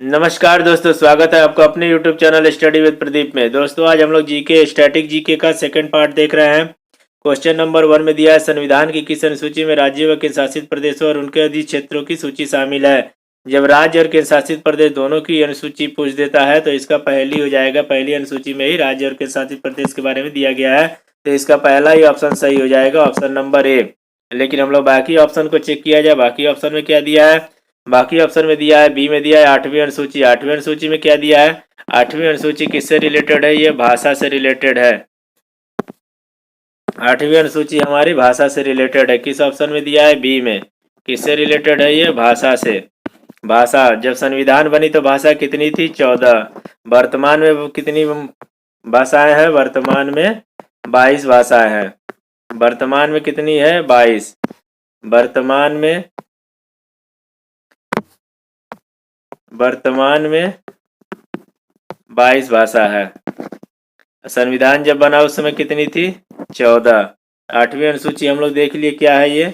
नमस्कार दोस्तों, स्वागत है आपका अपने YouTube channel study with Pradeep में। दोस्तों आज हम लोग जीके स्टैटिक जीके का सेकंड पार्ट देख रहे हैं। क्वेश्चन नंबर 1 में दिया है, संविधान की किस अनुसूची में राज्य व केंद्र शासित प्रदेशों और उनके अधिक क्षेत्रों की सूची शामिल है। जब राज्य और केंद्र शासित प्रदेश दोनों की अनुसूची पूछ देता है तो इसका पहली हो जाएगा। पहली अनुसूची में ही राज्य और केंद्र शासित प्रदेश के बारे में दिया गया है, तो इसका पहला ही ऑप्शन सही हो जाएगा, ऑप्शन नंबर ए। लेकिन हम लोग बाकी ऑप्शन को चेक किया जाए। बाकी ऑप्शन में क्या दिया है? बाकी ऑप्शन में दिया है, बी में दिया है आठवीं अनुसूची। आठवीं अनुसूची में क्या दिया है? आठवीं अनुसूची किससे रिलेटेड है? ये भाषा से रिलेटेड है। आठवीं अनुसूची हमारी भाषा से रिलेटेड है। किस ऑप्शन में दिया है? बी में। किससे रिलेटेड है? ये भाषा से। भाषा, जब संविधान बनी तो भाषा कितनी थी? 14। वर्तमान में वो कितनी भाषाएं हैं? वर्तमान में 22 भाषाएं हैं। वर्तमान में कितनी है? 22। वर्तमान में 22 भाषा है। संविधान जब बना उस समय कितनी थी? 14। आठवीं अनुसूची हम लोग देख लिए क्या है ये।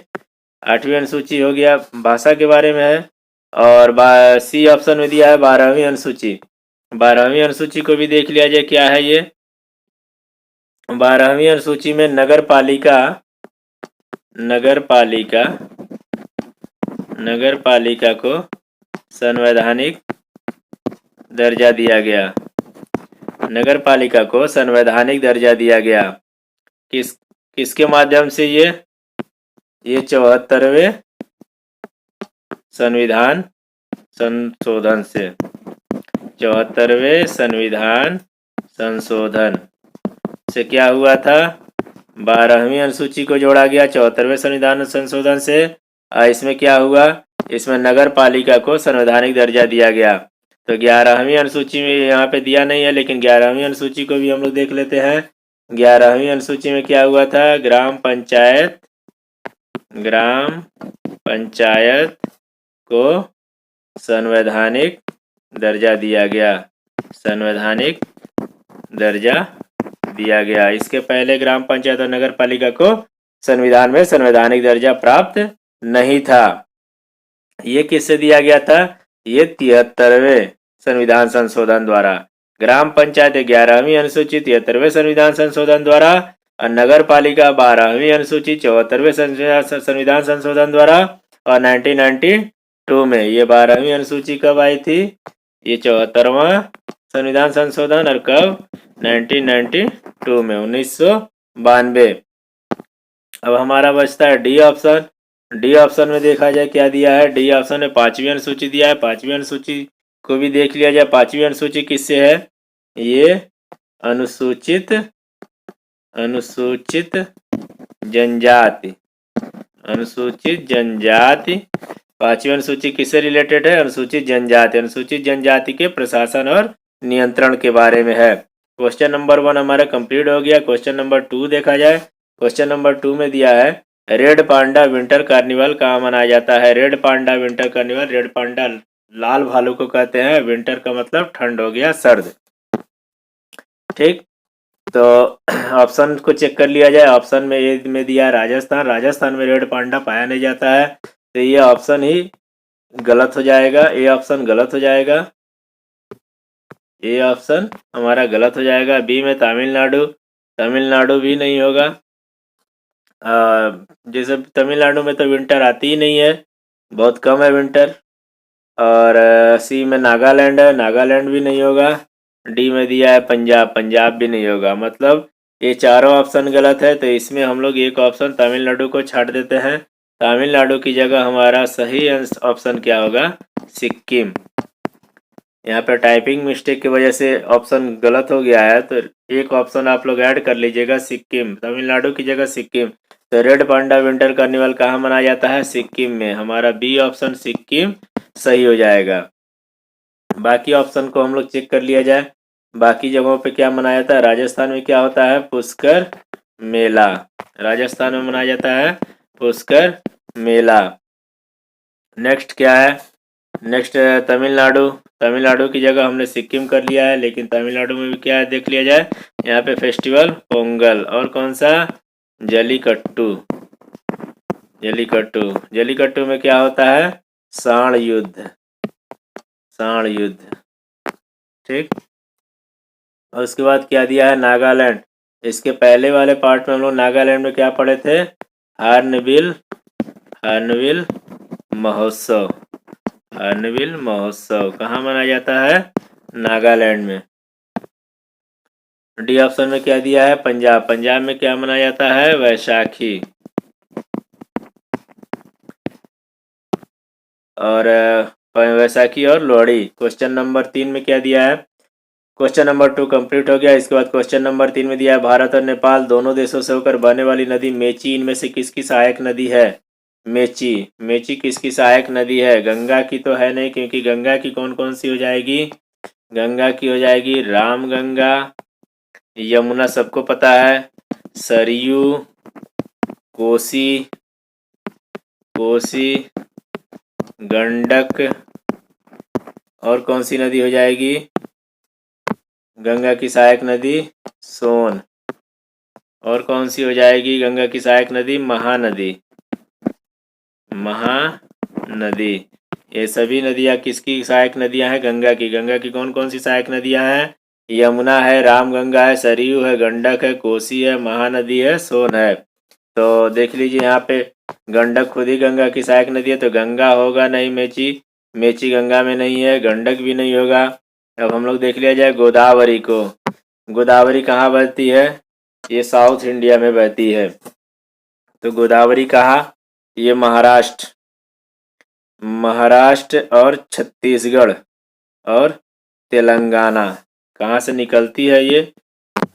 आठवीं अनुसूची हो गया, भाषा के बारे में है। और सी ऑप्शन में दिया है 12वीं अनुसूची। 12वीं अनुसूची को भी देख लिया जाए, क्या है ये। 12वीं अनुसूची में नगर पालिका को संवैधानिक दर्जा दिया गया। नगर पालिका को संवैधानिक दर्जा दिया गया। किसके माध्यम से? ये 74वें संविधान संशोधन से। 74वें संविधान संशोधन से क्या हुआ था? 12वीं अनुसूची को जोड़ा गया 74वें संविधान संशोधन से। इसमें क्या हुआ? इसमें नगर पालिका को संवैधानिक दर्जा दिया गया। तो 11वीं अनुसूची में यहाँ पे दिया नहीं है, लेकिन 11वीं अनुसूची को भी हम लोग देख लेते हैं। 11वीं अनुसूची में क्या हुआ था? ग्राम पंचायत को संवैधानिक दर्जा दिया गया। संवैधानिक दर्जा दिया गया। इसके पहले ग्राम पंचायत और नगर पालिका को संविधान में संवैधानिक दर्जा प्राप्त नहीं था। ये किससे दिया गया था? ये 73वें संविधान संशोधन द्वारा। ग्राम पंचायत 11वीं अनुसूची 73वें संविधान संशोधन द्वारा, और नगर पालिका 12वीं अनुसूची 74वें संविधान संशोधन द्वारा। और 1992 में ये 12वीं अनुसूची कब आई थी? ये 74वां संविधान संशोधन। और कब? 1992 में, 1992। अब हमारा बचता है डी ऑप्शन। डी ऑप्शन में देखा जाए क्या दिया है। डी ऑप्शन में 5वीं अनुसूची दिया है। 5वीं अनुसूची को भी देख लिया जाए। 5वीं अनुसूची किससे है? ये अनुसूचित जनजाति। अनुसूचित जनजाति 5वीं अनुसूची किससे रिलेटेड है? अनुसूचित जनजाति। अनुसूचित जनजाति के प्रशासन और नियंत्रण के बारे में है। क्वेश्चन नंबर 1 हमारा कंप्लीट हो गया। क्वेश्चन नंबर 2 देखा जाए। क्वेश्चन नंबर 2 में दिया है, रेड पांडा विंटर कार्निवल कहाँ मनाया जाता है? Red panda winter carnival, red panda लाल भालू को कहते हैं। विंटर का मतलब ठंड हो गया, सर्द। ठीक, तो ऑप्शन को चेक कर लिया जाए। ऑप्शन में ए में दिया है राजस्थान। राजस्थान में रेड पांडा पाया नहीं जाता है, तो ये ऑप्शन ही गलत हो जाएगा। ए ऑप्शन गलत हो जाएगा। ए ऑप्शन हमारा गलत हो जाएगा। बी में तमिलनाडु। तमिलनाडु भी नहीं होगा। जैसे तमिलनाडु में तो विंटर आती ही नहीं है, बहुत कम है विंटर। और सी में नागालैंड है। नागालैंड भी नहीं होगा। डी में दिया है पंजाब। पंजाब भी नहीं होगा। मतलब ये चारों ऑप्शन गलत है, तो इसमें हम लोग एक ऑप्शन तमिलनाडु को छाट देते हैं। तमिलनाडु की जगह हमारा सही ऑप्शन क्या होगा? सिक्किम। यहाँ पर टाइपिंग मिस्टेक की वजह से ऑप्शन गलत हो गया है, तो एक ऑप्शन आप लोग ऐड कर लीजिएगा, सिक्किम। तमिलनाडु की जगह सिक्किम। तो रेड पांडा विंटर कार्निवल कहाँ मनाया जाता है? सिक्किम में। हमारा बी ऑप्शन सिक्किम सही हो जाएगा। बाकी ऑप्शन को हम लोग चेक कर लिया जाए। बाकी जगहों पे क्या मनाया जाता है? राजस्थान में क्या होता है? पुष्कर मेला। राजस्थान में मनाया जाता है पुष्कर मेला। नेक्स्ट क्या है? नेक्स्ट तमिलनाडु। तमिलनाडु की जगह हमने सिक्किम कर लिया है, लेकिन तमिलनाडु में भी क्या है देख लिया जाए। यहाँ पे फेस्टिवल पोंगल। और कौन सा? जलीकट्टू। जलीकट्टू में क्या होता है? सांड युद्ध। साण युद्ध, ठीक। और उसके बाद क्या दिया है, नागालैंड। इसके पहले वाले पार्ट में हम लोग नागालैंड में क्या पढ़े थे, हार्नबिल महोत्सव। हार्नबिल महोत्सव कहाँ मनाया जाता है, नागालैंड में। डी ऑप्शन में क्या दिया है, पंजाब। पंजाब में क्या मनाया जाता है, वैशाखी। और वैसाखी और लोहड़ी। क्वेश्चन नंबर 3 में क्या दिया है, क्वेश्चन नंबर 2 कंप्लीट हो गया। इसके बाद क्वेश्चन नंबर 3 में दिया है, भारत और नेपाल दोनों देशों से होकर बहने वाली नदी मेची इनमें से किसकी सहायक नदी है। मेची, मेची किसकी सहायक नदी है, गंगा की तो है नहीं, क्योंकि गंगा की कौन कौन सी हो जाएगी, गंगा की हो जाएगी राम गंगा, यमुना सबको पता है, सरयू, कोसी, गंडक, और कौन सी नदी हो जाएगी गंगा की सहायक नदी, सोन। और कौन सी हो जाएगी गंगा की सहायक नदी, महानदी। महानदी। ये सभी नदियाँ किसकी सहायक नदियाँ हैं, गंगा की। गंगा की कौन कौन सी सहायक नदियाँ हैं, यमुना है, रामगंगा है, सरयू है, गंडक है, कोसी है, महानदी है, सोन है। तो देख लीजिए यहाँ पे गंडक खुद ही गंगा की सहायक नदी है, तो गंगा होगा नहीं, मेची गंगा में नहीं है, गंडक भी नहीं होगा। अब हम लोग देख लिया जाए गोदावरी को। गोदावरी कहाँ बहती है, ये साउथ इंडिया में बहती है। तो गोदावरी कहाँ, ये महाराष्ट्र और छत्तीसगढ़ और तेलंगाना। कहाँ से निकलती है ये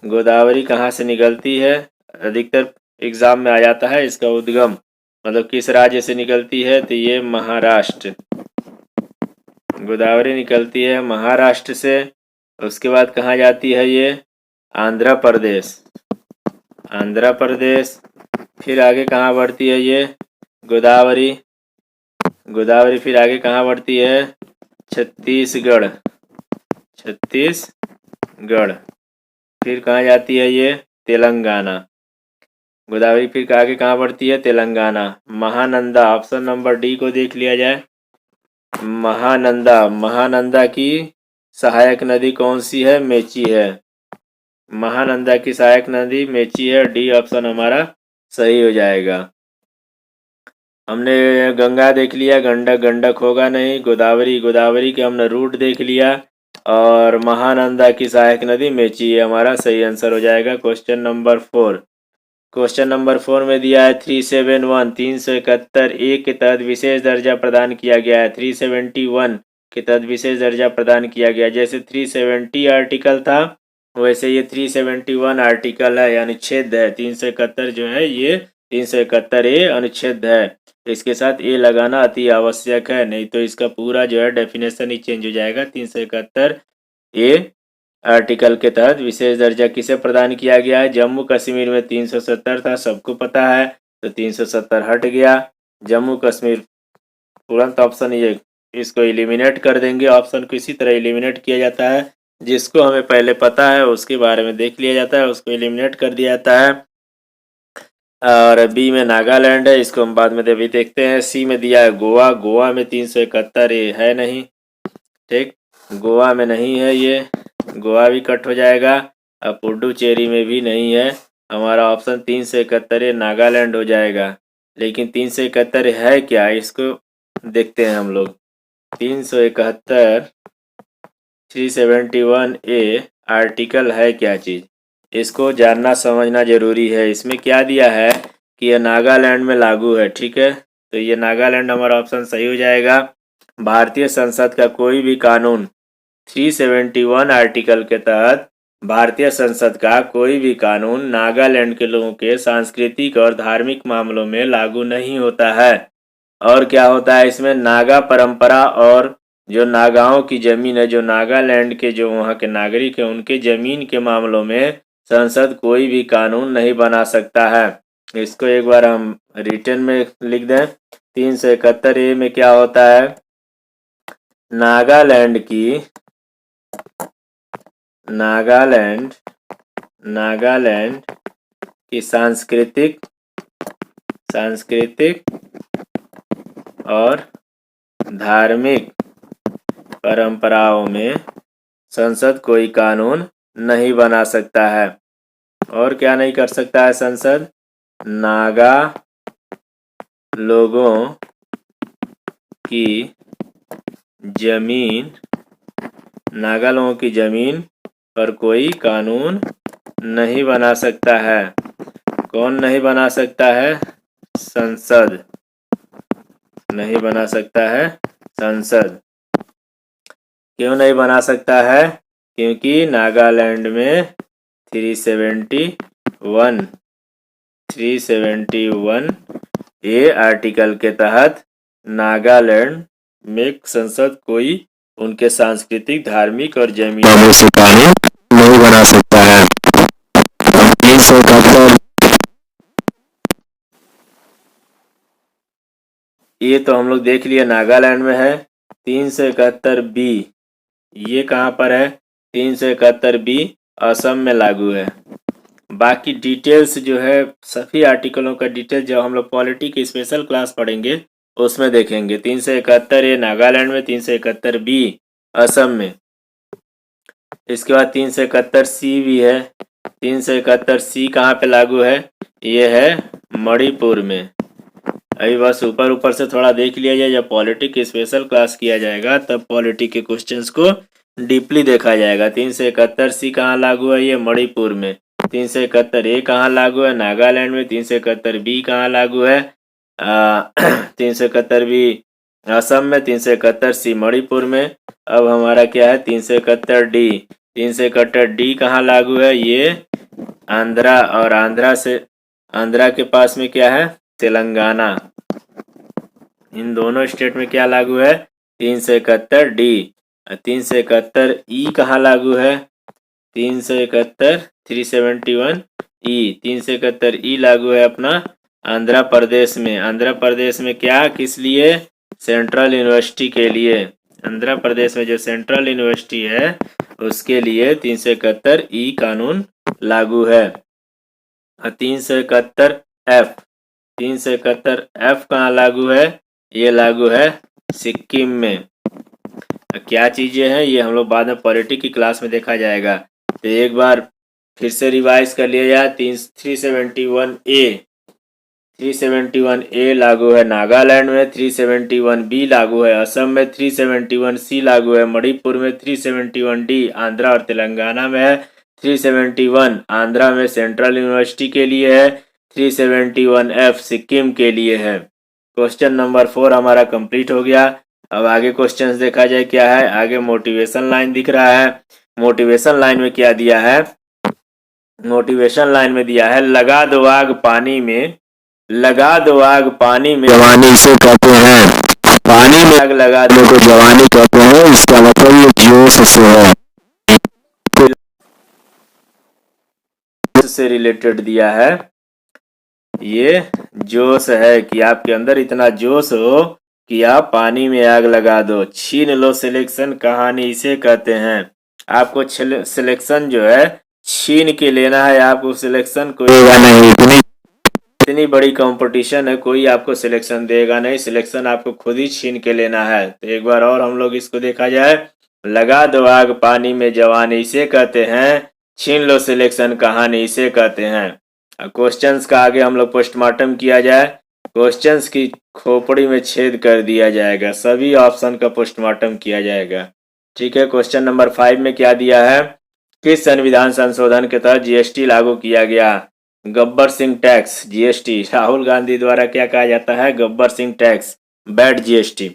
गोदावरी, कहाँ से निकलती है, अधिकतर एग्जाम में आ जाता है इसका उद्गम, मतलब किस राज्य से निकलती है, तो ये महाराष्ट्र। गोदावरी निकलती है महाराष्ट्र से। उसके बाद कहाँ जाती है ये, आंध्र प्रदेश। फिर आगे कहाँ बढ़ती है ये गोदावरी, फिर आगे कहाँ बढ़ती है, छत्तीसगढ़। फिर कहाँ जाती है ये, तेलंगाना। गोदावरी फिर आगे कहाँ बढ़ती है, Telangana. Mahananda, option number D को देख लिया जाए। महानंदा की सहायक नदी कौन सी है, मेची है। महानंदा की सहायक नदी मेची है, डी ऑप्शन हमारा सही हो जाएगा। हमने गंगा देख लिया, गंडक होगा नहीं, गोदावरी के हमने रूट देख लिया, और महानंदा की सहायक नदी मेची है, हमारा सही आंसर हो जाएगा। क्वेश्चन नंबर 4 में दिया है 371 371 ए के तहत विशेष दर्जा प्रदान किया गया है। 371 के तहत विशेष दर्जा प्रदान किया गया, जैसे 370 आर्टिकल था वैसे ये 371 आर्टिकल है, यानी अनुच्छेद है। 371 जो है ये 371 ए अनुच्छेद है, इसके साथ ए लगाना अति आवश्यक है, नहीं तो इसका पूरा जो है डेफिनेशन ही चेंज हो जाएगा। 371 ए आर्टिकल के तहत विशेष दर्जा किसे प्रदान किया गया है, जम्मू कश्मीर में 370 था, सबको पता है, तो 370 हट गया। जम्मू कश्मीर तुरंत ऑप्शन ये, इसको एलिमिनेट कर देंगे। ऑप्शन को इसी तरह एलिमिनेट किया जाता है, जिसको हमें पहले पता है उसके बारे में देख लिया जाता है, उसको एलिमिनेट कर दिया जाता है। और बी में नागालैंड है, इसको हम बाद में भी देखते हैं। सी में दिया है गोवा में 371 ये है नहीं, ठीक, गोवा में नहीं है ये, गोवा भी कट हो जाएगा। अब पुडुचेरी में भी नहीं है, हमारा ऑप्शन 371 नागालैंड हो जाएगा। लेकिन 371 है क्या, इसको देखते हैं हम लोग। 371 371 ए आर्टिकल है क्या चीज़, इसको जानना समझना जरूरी है। इसमें क्या दिया है कि ये नागालैंड में लागू है, ठीक है, तो ये नागालैंड हमारा ऑप्शन सही हो जाएगा। भारतीय संसद का कोई भी कानून 371 आर्टिकल के तहत भारतीय संसद का कोई भी कानून नागालैंड के लोगों के सांस्कृतिक और धार्मिक मामलों में लागू नहीं होता है। और क्या होता है इसमें, नागा परंपरा और जो नागाओं की जमीन है, जो नागालैंड के जो वहाँ के नागरिक हैं उनके जमीन के मामलों में संसद कोई भी कानून नहीं बना सकता है। इसको एक बार हम रिटर्न में लिख दें। 371 ए में क्या होता है, नागालैंड की सांस्कृतिक और धार्मिक परंपराओं में संसद कोई कानून नहीं बना सकता है। और क्या नहीं कर सकता है संसद? नागा लोगों की जमीन, नागा लोगों की जमीन पर कोई कानून नहीं बना सकता है। कौन नहीं बना सकता है? संसद नहीं बना सकता है। संसद क्यों नहीं बना सकता है? क्योंकि नागालैंड में 371 ए आर्टिकल के तहत नागालैंड में संसद कोई उनके सांस्कृतिक, धार्मिक और जमीनों से कानून नहीं बना सकता है। 371 ये तो हम लोग देख लिया नागालैंड में है। 371 बी ये कहाँ पर है? 371 बी असम में लागू है। बाकी डिटेल्स जो है सभी आर्टिकलों का डिटेल जब हम लोग पॉलिटी की स्पेशल क्लास पढ़ेंगे उसमें देखेंगे। 371 ये नागालैंड में, 371 बी असम में। इसके बाद 371 सी भी है। 371 सी कहाँ पे लागू है? ये है मणिपुर में। अभी बस ऊपर ऊपर से थोड़ा देख लिया जाए। जब पॉलिटी की स्पेशल क्लास किया जाएगा तब पॉलिटी के क्वेश्चंस को डीपली देखा जाएगा। 371 सी कहाँ लागू है? ये मणिपुर में। 371 ए कहाँ लागू है? नागालैंड में। 371 बी कहाँ लागू है? 371 बी असम में। 371 सी मणिपुर में। अब हमारा क्या है? 371 डी। 371 डी कहाँ लागू है? ये आंध्रा, और आंध्रा के पास में क्या है? तेलंगाना। इन दोनों स्टेट में क्या लागू है? 371 डी। 371 ई कहाँ लागू है? 371 371 ई। 371 ई लागू है अपना आंध्र प्रदेश में। आंध्र प्रदेश में क्या, किस लिए? सेंट्रल यूनिवर्सिटी के लिए। आंध्र प्रदेश में जो सेंट्रल यूनिवर्सिटी है उसके लिए 371 ई कानून लागू है। 371 एफ। 371 एफ कहाँ लागू है? ये लागू है सिक्किम में। क्या चीजें हैं ये हम लोग बाद में पॉलिटी की क्लास में देखा जाएगा। तो एक बार फिर से रिवाइज कर लिया जाए। 371 ए लागू है नागालैंड में। 371 बी लागू है असम में। 371 सी लागू है मणिपुर में। 371 डी आंध्रा और तेलंगाना में है। 371 आंध्रा में सेंट्रल यूनिवर्सिटी के लिए है। 371 एफ सिक्किम के लिए है। क्वेश्चन नंबर 4 हमारा कंप्लीट हो गया। अब आगे क्वेश्चंस देखा जाए क्या है। आगे मोटिवेशन लाइन दिख रहा है। मोटिवेशन लाइन में क्या दिया है? मोटिवेशन लाइन में दिया है लगा दो आग पानी में, लगा दो आग पानी में जवानी से कहते हैं। पानी में आग लगाने को जवानी कहते हैं। इसका मतलब ये जोश से है, से रिलेटेड दिया है। ये जोश है कि आपके अंदर इतना जोश हो कि आप पानी में आग लगा दो। छीन लो सिलेक्शन कहानी इसे कहते हैं। आपको सिलेक्शन जो है छीन के लेना है। आपको सिलेक्शन कोई नहीं, इतनी बड़ी कंपटीशन है, कोई आपको सिलेक्शन देगा नहीं। सिलेक्शन आपको खुद ही छीन के लेना है। तो एक बार और हम लोग इसको देखा जाए। लगा दो आग पानी में जवानी इसे कहते हैं। छीन लो सिलेक्शन कहानी इसे कहते हैं। क्वेश्चंस का आगे हम लोग पोस्टमार्टम किया जाए। क्वेश्चंस की खोपड़ी में छेद कर दिया जाएगा। सभी ऑप्शन का पोस्टमार्टम किया जाएगा। ठीक है। क्वेश्चन नंबर 5 में क्या दिया है? किस संविधान संशोधन के तहत जीएसटी लागू किया गया? Gabbar Singh tax, GST. राहुल गांधी द्वारा क्या कहा जाता है? Gabbar Singh tax, bad GST.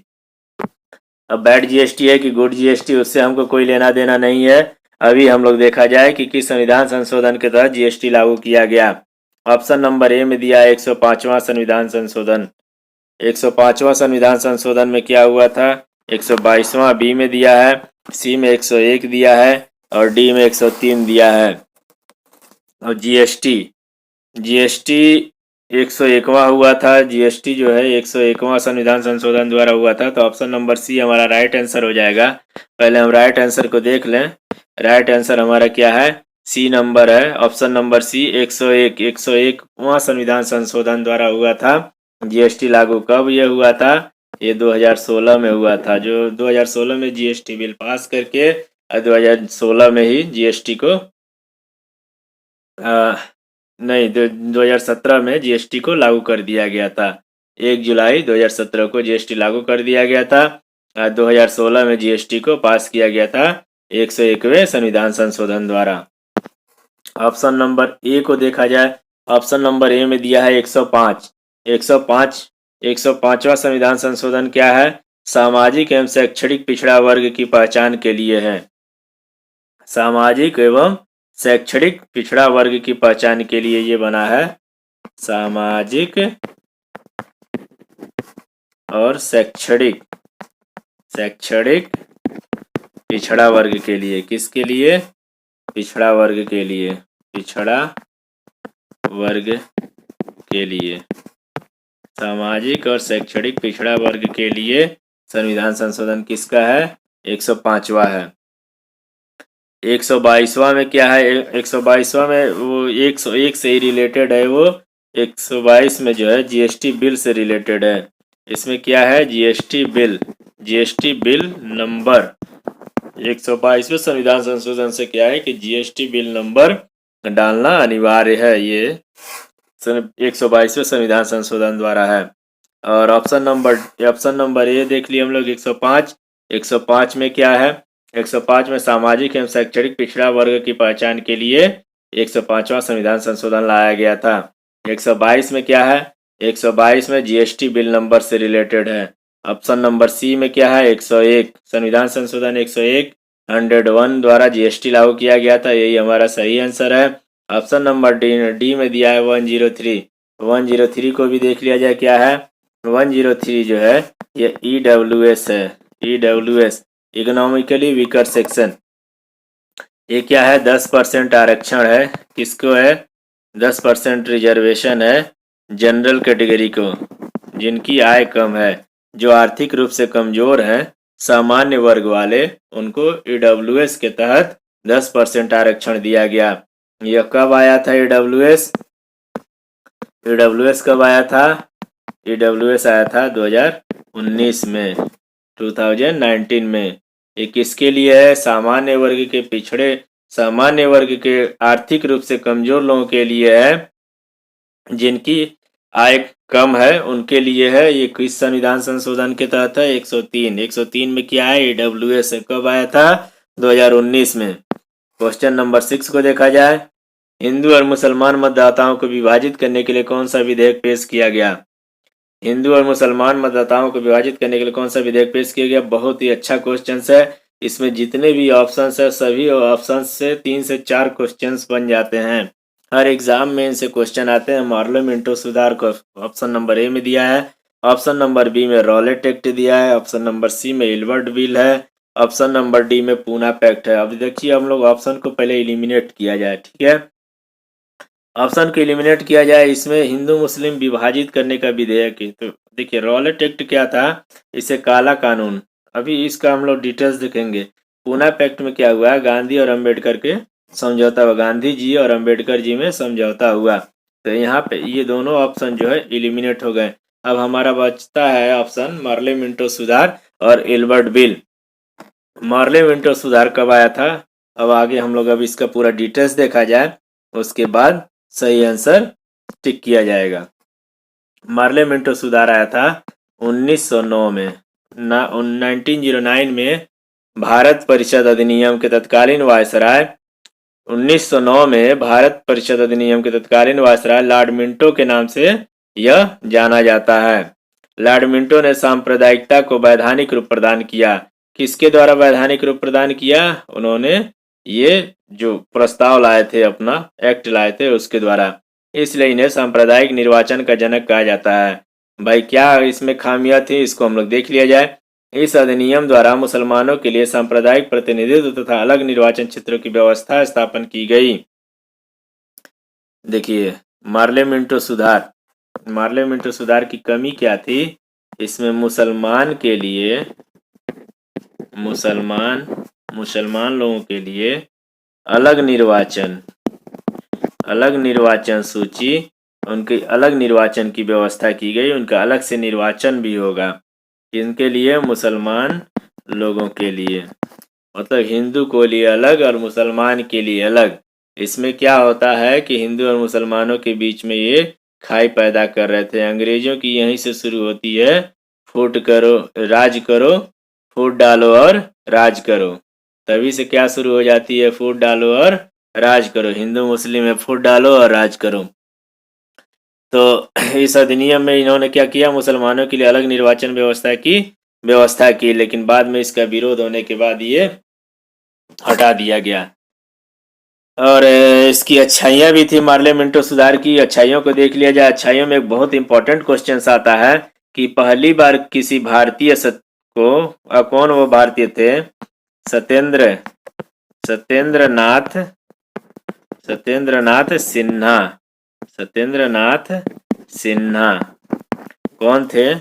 अब बैड जीएसटी है कि गुड जीएसटी, उससे हमको कोई लेना देना नहीं है। अभी हम लोग देखा जाए कि किस संविधान संशोधन के तहत जीएसटी लागू किया गया। ऑप्शन नंबर ए में दिया है 105वां संविधान संशोधन। 105वां संविधान संशोधन में क्या हुआ था? 122वां बी में दिया है, सी में 101 दिया है और डी में 103 दिया है। और जीएसटी 101वां हुआ था। जीएसटी जो है 101वां संविधान संशोधन द्वारा हुआ था। तो ऑप्शन नंबर सी हमारा राइट आंसर हो जाएगा। पहले हम राइट आंसर को देख लें। राइट आंसर हमारा क्या है? सी नंबर है, ऑप्शन नंबर सी 101वां संविधान संशोधन द्वारा हुआ था। जीएसटी लागू कब ये हुआ था? ये 2016 में हुआ था, जो 2016 में जीएसटी बिल पास करके 2016 में ही जीएसटी को नहीं, 2017 में जीएसटी को लागू कर दिया गया था। 1 जुलाई 2017 को जीएसटी लागू कर दिया गया था। 2016 में जीएसटी को पास किया गया था 101वें संविधान संशोधन द्वारा। ऑप्शन नंबर ए को देखा जाए, ऑप्शन नंबर ए में दिया है 105। 105वां संविधान संशोधन क्या है? सामाजिक एवं शैक्षणिक पिछड़ा वर्ग की पहचान के लिए है। सामाजिक एवं शैक्षणिक पिछड़ा वर्ग की पहचान के लिए ये बना है। सामाजिक और शैक्षणिक पिछड़ा वर्ग के लिए। किसके लिए? पिछड़ा वर्ग के लिए। पिछड़ा वर्ग के लिए, सामाजिक और शैक्षणिक पिछड़ा वर्ग के लिए संविधान संशोधन किसका है? 105वां है। 122वां में क्या है? 122वां में वो 101 से ही रिलेटेड है। वो 122 में जो है जीएसटी बिल से रिलेटेड है। इसमें क्या है? जीएसटी बिल नंबर 122वें संविधान संशोधन से क्या है कि जीएसटी बिल नंबर डालना अनिवार्य है। ये 122वें संविधान संशोधन द्वारा है। और ऑप्शन नंबर ए देख लिए हम लोग। 105 में क्या है? 105 में सामाजिक एवं शैक्षणिक पिछड़ा वर्ग की पहचान के लिए 105वां संविधान संशोधन लाया गया था। 122 में क्या है? 122 में जीएसटी बिल नंबर से रिलेटेड है। ऑप्शन नंबर सी में क्या है? 101 संविधान संशोधन 101 द्वारा जीएसटी लागू किया गया था। यही हमारा सही आंसर है। ऑप्शन नंबर डी में दिया है 103 को भी देख लिया जाए। क्या है? 103 जो है ये ईडब्ल्यूएस है। EWS, economically weaker section. ये क्या है? 10% आरक्षण है। किसको है? 10% रिजर्वेशन है जनरल कैटेगरी को, जिनकी आय कम है, जो आर्थिक रूप से कमजोर हैं, सामान्य वर्ग वाले, उनको ईडब्ल्यूएस के तहत 10% आरक्षण दिया गया। यह कब आया था ईडब्ल्यूएस? ईडब्ल्यूएस कब आया था? ईडब्ल्यूएस आया था 2019 में, 2019 में। ये किसके लिए है? सामान्य वर्ग के आर्थिक रूप से कमजोर लोगों के लिए है, जिनकी आय कम है, उनके लिए है। ये किस संविधान संशोधन के तहत है? 103 में क्या है? ईडब्ल्यूएस कब आया था? 2019 में। क्वेश्चन नंबर 6 को देखा जाए। हिंदू और मुसलमान मतदाताओं को विभाजित करने के लिए कौन सा विधेयक पेश किया गया? हिंदू और मुसलमान मतदाताओं को विभाजित करने के लिए कौन सा विधेयक पेश किया गया? बहुत ही अच्छा क्वेश्चन है। इसमें जितने भी ऑप्शंस है, सभी ऑप्शंस से 3 से 4 क्वेश्चंस बन जाते हैं। हर एग्जाम में इनसे क्वेश्चन आते हैं। मार्लो मिंटो सुधार को ऑप्शन नंबर ए में दिया है। ऑप्शन नंबर बी में रॉलेट एक्ट दिया है। ऑप्शन नंबर सी में इल्बर्ट बिल है। ऑप्शन नंबर डी में पूना पैक्ट है। अब देखिए, हम लोग ऑप्शन को पहले एलिमिनेट किया जाए। ठीक है, ऑप्शन को एलिमिनेट किया जाए। इसमें हिंदू मुस्लिम विभाजित करने का विधेयक है। तो देखिए, रॉलेट एक्ट क्या था? इसे काला कानून, अभी इसका हम लोग डिटेल्स देखेंगे। पूना पैक्ट में क्या हुआ? गांधी और अंबेडकर के समझौता हुआ। गांधी जी और अंबेडकर जी में समझौता हुआ। तो यहाँ पे ये दोनों ऑप्शन जो है एलिमिनेट हो गए। अब हमारा बचता है ऑप्शन मार्ले मिंटो सुधार और इल्बर्ट बिल। मार्ले मिंटो सुधार कब आया था? अब आगे हम लोग अब इसका पूरा डिटेल्स देखा जाए, उसके बाद सही आंसर टिक किया जाएगा। मार्ले मिंटो सुधार आया था 1909 में। 1909 में भारत परिषद अधिनियम के तत्कालीन वायसराय 1909 में भारत परिषद अधिनियम के तत्कालीन वायसराय लॉर्ड मिंटो के नाम से यह जाना जाता है। लॉर्ड मिंटो ने सांप्रदायिकता को वैधानिक रूप प्रदान किया। किसके द्वारा वैधानिक रूप प्रदान किया? उन्होंने ये जो प्रस्ताव लाए थे, अपना एक्ट लाए थे, उसके द्वारा। इसलिए इन्हें सांप्रदायिक निर्वाचन का जनक कहा जाता है। भाई, क्या इसमें खामियां थी, इसको हम लोग देख लिया जाए। इस अधिनियम द्वारा मुसलमानों के लिए सांप्रदायिक प्रतिनिधित्व तथा अलग निर्वाचन क्षेत्रों की व्यवस्था स्थापन की गई। देखिए, मार्ले मिंटो सुधार की कमी क्या थी? इसमें मुसलमान लोगों के लिए अलग निर्वाचन सूची, उनकी अलग निर्वाचन की व्यवस्था की गई। उनका अलग से निर्वाचन भी होगा। किनके लिए? मुसलमान लोगों के लिए। मतलब हिंदू को लिए अलग और मुसलमान के लिए अलग। इसमें क्या होता है कि हिंदू और मुसलमानों के बीच में ये खाई पैदा कर रहे थे। अंग्रेजों की यहीं से शुरू होती है, फूट करो राज करो, फूट डालो और राज करो। तभी से क्या शुरू हो जाती है? फूट डालो और राज करो। हिंदू मुस्लिम में फूट डालो और राज करो। तो इस अधिनियम में इन्होंने क्या किया? मुसलमानों के लिए अलग निर्वाचन व्यवस्था की, लेकिन बाद में इसका विरोध होने के बाद ये हटा दिया गया। और इसकी अच्छाइयाँ भी थी मार्ले मिंटो सुधार की। अच्छाइयों को देख लिया जाए। अच्छाइयों में एक बहुत इंपॉर्टेंट क्वेश्चन आता है कि पहली बार किसी भारतीय को कौन वो भारतीय थे? सत्येंद्र सत्येंद्रनाथ सिन्हा। सत्येंद्रनाथ सिन्हा कौन थे?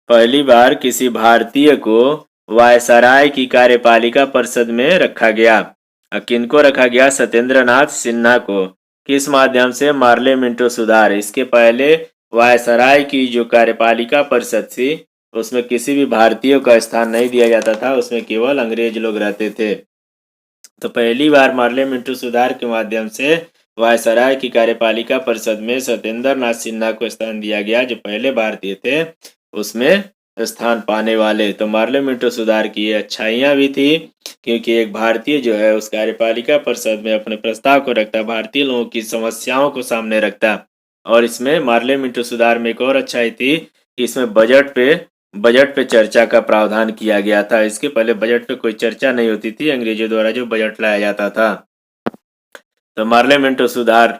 पहली बार किसी भारतीय को वायसराय की कार्यपालिका परिषद में रखा गया। किनको रखा गया? सत्येंद्रनाथ सिन्हा को। किस माध्यम से? मार्ले मिंटो सुधार। इसके पहले वायसराय की जो कार्यपालिका परिषद थी उसमें किसी भी भारतीय का स्थान नहीं दिया जाता था, उसमें केवल अंग्रेज लोग रहते थे। तो पहली बार मार्ले मिंटो सुधार के माध्यम से वायसराय की कार्यपालिका परिषद में सत्येंद्र नाथ सिन्हा को स्थान दिया गया, जो पहले भारतीय थे उसमें स्थान पाने वाले। तो मार्ले मिंटो सुधार की ये अच्छाइयाँ भी थी, क्योंकि एक भारतीय जो है उस कार्यपालिका परिषद में अपने प्रस्ताव को रखता, भारतीय लोगों की समस्याओं को सामने रखता। और इसमें मार्ले मिंटो सुधार में एक और अच्छाई थी कि इसमें बजट पे चर्चा का प्रावधान किया गया था। इसके पहले बजट पे कोई चर्चा नहीं होती थी, अंग्रेजों द्वारा जो बजट लाया जाता था। तो मार्ले मिंटो सुधार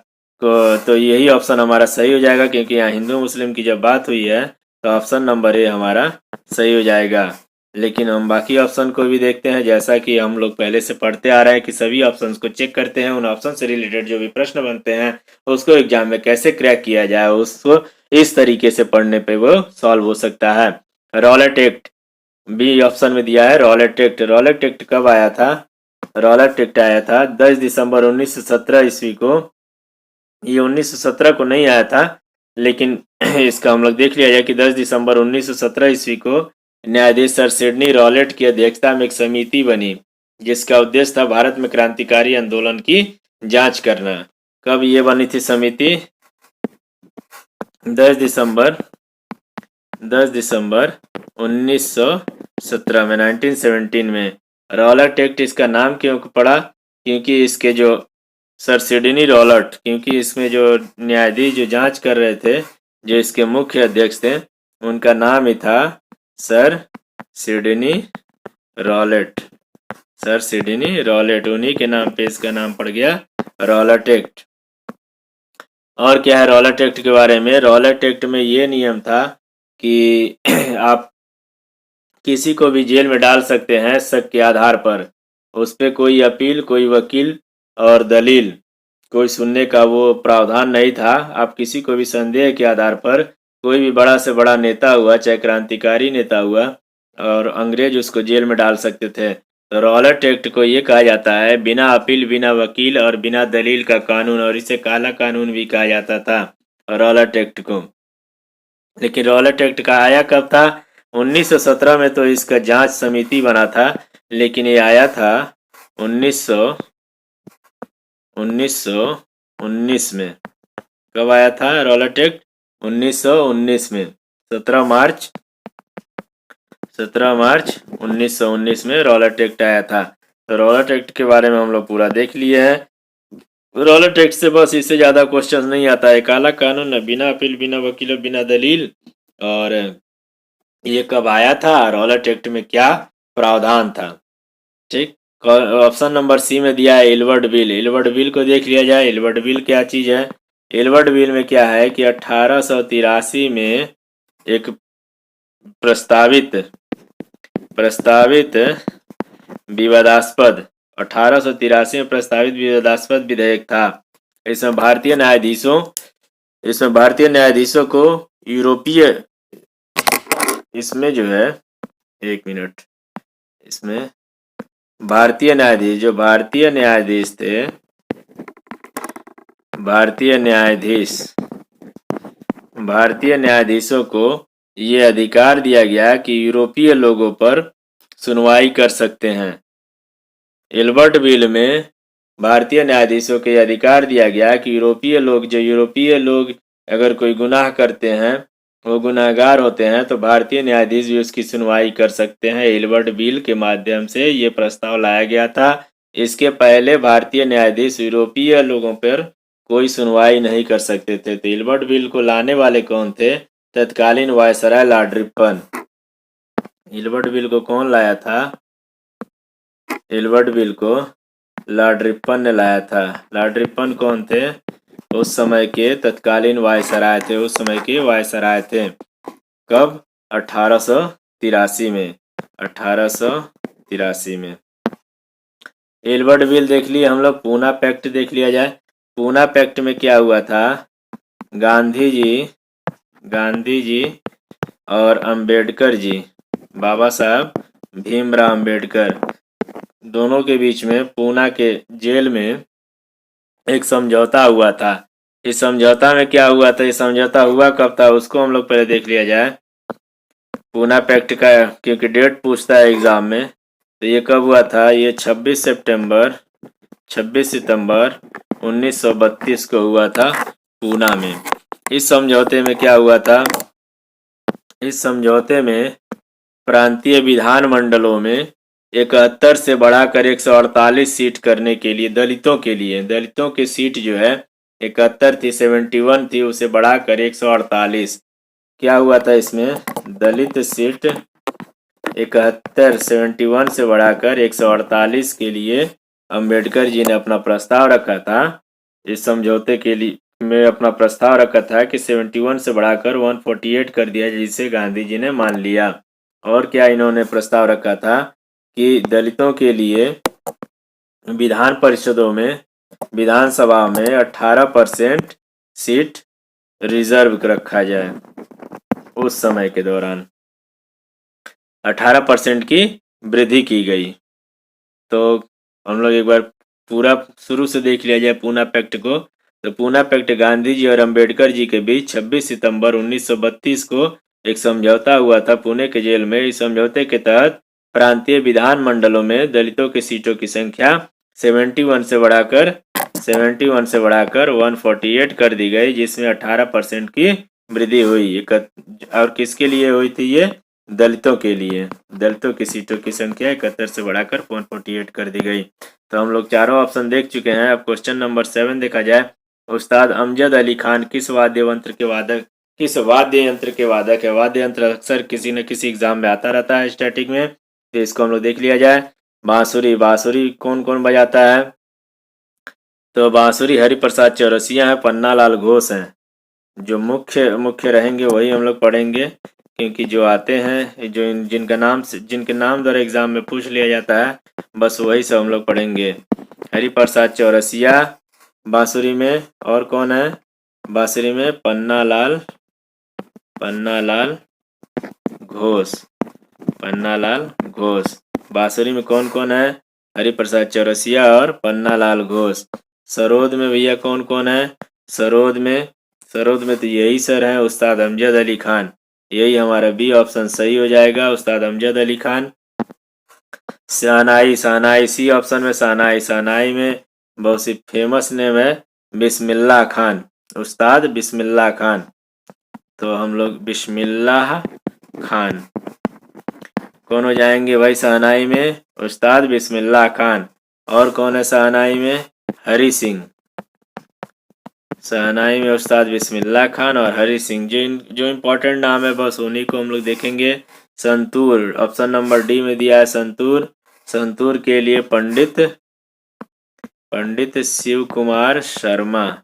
को तो यही ऑप्शन हमारा सही हो जाएगा, क्योंकि यहाँ हिंदू मुस्लिम की जब बात हुई है तो ऑप्शन नंबर ए हमारा सही हो जाएगा। लेकिन हम बाकी ऑप्शन को भी देखते हैं। जैसा कि हम लोग पहले से पढ़ते आ रहे हैं कि सभी ऑप्शंस को चेक करते हैं, उन ऑप्शन से रिलेटेड जो भी प्रश्न बनते हैं उसको एग्जाम में कैसे क्रैक किया जाए, उसको इस तरीके से पढ़ने पे वो सॉल्व हो सकता है। रॉलेट एक्ट बी ऑप्शन में दिया है। रॉलेट एक्ट कब आया था? रॉलेट एक्ट आया था 10 दिसंबर 1917 ईस्वी को। ये 1917 को नहीं आया था, लेकिन इसका हम लोग देख लिया जाए कि 10 दिसंबर 1917 ईस्वी को न्यायाधीश सर सिडनी रॉलेट की अध्यक्षता में एक समिति बनी, जिसका उद्देश्य था भारत में क्रांतिकारी आंदोलन की जांच करना। कब ये बनी थी समिति? 10 दिसंबर 1917 में, 1917 में। रॉलेट एक्ट इसका नाम क्यों पड़ा? क्योंकि इसके जो सर सिडनी रॉलेट, क्योंकि इसमें जो न्यायाधीश जो जांच कर रहे थे, जो इसके मुख्य अध्यक्ष थे, उनका नाम ही था sir Sydney Rowlatt. Sir Sydney Rowlatt, उन्हीं के नाम पे इसका नाम पड़ गया रॉलेट एक्ट। और क्या है रॉलेट एक्ट के बारे में? रॉलेट एक्ट में ये नियम था कि आप किसी को भी जेल में डाल सकते हैं शक के आधार पर। उस पर कोई अपील, कोई वकील और दलील कोई सुनने का वो प्रावधान नहीं था। आप किसी को भी संदेह के आधार पर, कोई भी बड़ा से बड़ा नेता हुआ, चाहे क्रांतिकारी नेता हुआ, और अंग्रेज उसको जेल में डाल सकते थे। तो रॉलेट एक्ट को ये कहा जाता है बिना अपील, बिना वकील और बिना दलील का कानून, और इसे काला कानून भी कहा जाता था रॉलेट एक्ट को। लेकिन रॉलेट एक्ट का आया कब था? 1917 में तो इसका जांच समिति बना था, लेकिन ये आया था 1919 में। कब आया था रॉलेट एक्ट? 1919 में। 17 मार्च 1919 में रॉलेट एक्ट आया था। तो रॉलेट एक्ट के बारे में हम लोग पूरा देख लिए हैं। रॉलेट एक्ट से बस इससे ज्यादा क्वेश्चन नहीं आता है। काला कानून है, बिना अपील, बिना वकील, बिना दलील। और ये कब आया था? रॉलेट एक्ट में क्या प्रावधान था? ठीक। ऑप्शन नंबर सी में दिया है एलवर्ड बिल। एलवर्ड बिल को देख लिया जाए। एलवर्ड बिल क्या चीज है? एलवर्ड बिल में क्या है कि 1883 में एक प्रस्तावित विवादास्पद 1883 में प्रस्तावित विवादास्पद विधेयक था। इसमें भारतीय न्यायाधीशों को यूरोपीय, इसमें जो है, एक मिनट, इसमें भारतीय न्यायाधीश थे, भारतीय न्यायाधीशों को ये अधिकार दिया गया कि यूरोपीय लोगों पर सुनवाई कर सकते हैं। एल्बर्ट बिल में भारतीय न्यायाधीशों के अधिकार दिया गया कि यूरोपीय लोग अगर कोई गुनाह करते हैं, वो गुनाहगार होते हैं, तो भारतीय न्यायाधीश भी उसकी सुनवाई कर सकते हैं। एल्बर्ट बिल के माध्यम से ये प्रस्ताव लाया गया था। इसके पहले भारतीय न्यायाधीश यूरोपीय लोगों पर कोई सुनवाई नहीं कर सकते थे। तो एल्बर्ट बिल को लाने वाले कौन थे? तत्कालीन viceroy Lord Ripon. Albert bill को कौन लाया था? एल्बर्ट बिल को लॉर्ड रिपन ने लाया था। लॉर्ड रिपन कौन थे? उस समय के तत्कालीन वायसराय थे। उस समय के वायसराय थे। कब? 1883 में। 1883 में। एल्बर्ट बिल देख लिए हम लोग। पूना पैक्ट देख लिया जाए। पूना पैक्ट में क्या हुआ था? गांधी जी और अंबेडकर जी, बाबा साहब भीमराव अंबेडकर, दोनों के बीच में पूना के जेल में एक समझौता हुआ था। इस समझौता में क्या हुआ था? ये समझौता हुआ कब था उसको हम लोग पहले देख लिया जाए। पूना पैक्ट का क्योंकि डेट पूछता है एग्जाम में, तो ये कब हुआ था? ये 26 सितंबर 1932 को हुआ था पूना में। इस समझौते में क्या हुआ था? इस समझौते में प्रांतीय विधान मंडलों में 71 से बढ़ाकर 148 सीट करने के लिए दलितों की सीट जो है 71 थी, 71 थी, उसे बढ़ाकर 148। क्या हुआ था इसमें? दलित सीट 71 से बढ़ाकर 148 के लिए अंबेडकर जी ने अपना प्रस्ताव रखा था। इस समझौते के लिए में अपना प्रस्ताव रखा था कि 71 से बढ़ाकर 148 कर दिया, जिसे गांधी जी ने मान लिया। और क्या इन्होंने प्रस्ताव रखा था कि दलितों के लिए विधान परिषदों में, विधानसभा में 18% सीट रिजर्व रखा जाए। उस समय के दौरान 18% की वृद्धि की गई। तो हम लोग एक बार पूरा शुरू से देख लिया जाए पूना पैक्ट को। तो पूना पैक्ट गांधी जी और अंबेडकर जी के बीच 26 सितंबर 1932 को एक समझौता हुआ था पुणे के जेल में। इस समझौते के तहत प्रांतीय विधान मंडलों में दलितों की सीटों की संख्या 71 से बढ़ाकर 148 कर दी गई, जिसमें 18% की वृद्धि हुई। और किसके लिए हुई थी ये? दलितों के लिए। दलितों की सीटों की संख्या 71 से बढ़ाकर 148 कर दी गई। तो हम लोग चारों ऑप्शन देख चुके हैं। अब क्वेश्चन नंबर 7 देखा जाए। उस्ताद अमजद अली खान किस वाद्य यंत्र के वादक है? वाद्य यंत्र अक्सर किसी न किसी एग्जाम में आता रहता है स्टैटिक में, तो इसको हम लोग देख लिया जाए। बांसुरी कौन कौन बजाता है? तो बांसुरी हरिप्रसाद चौरसिया है, पन्ना लाल घोष हैं। जो मुख्य रहेंगे वही हम लोग पढ़ेंगे, क्योंकि जो आते हैं, जो जिनके नाम द्वारा एग्जाम में पूछ लिया जाता है, बस वही सब हम लोग पढ़ेंगे। हरिप्रसाद चौरसिया बांसुरी में, और कौन है बांसुरी में? पन्ना लाल घोष। बांसुरी में कौन कौन है? हरिप्रसाद चौरसिया और पन्ना लाल घोष। सरोद में भैया कौन कौन है? सरोद में तो यही सर है, उस्ताद अमजद अली खान। यही हमारा बी ऑप्शन सही हो जाएगा, उस्ताद अमजद अली खान। शहनाई सी ऑप्शन में शहनाई में बहुत सी फेमस नेम है, बिस्मिल्लाह खान, उस्ताद बिस्मिल्लाह खान। तो हम लोग बिस्मिल्लाह खान कौन हो जाएंगे भाई शहनाई में? उस्ताद बिस्मिल्लाह खान। और कौन है शहनाई में? हरी सिंह। शहनाई में उस्ताद बिस्मिल्लाह खान और हरी सिंह। जो इम्पोर्टेंट नाम है बस उन्हीं को हम लोग देखेंगे। संतूर ऑप्शन नंबर डी में दिया है संतूर के लिए पंडित शिव कुमार शर्मा।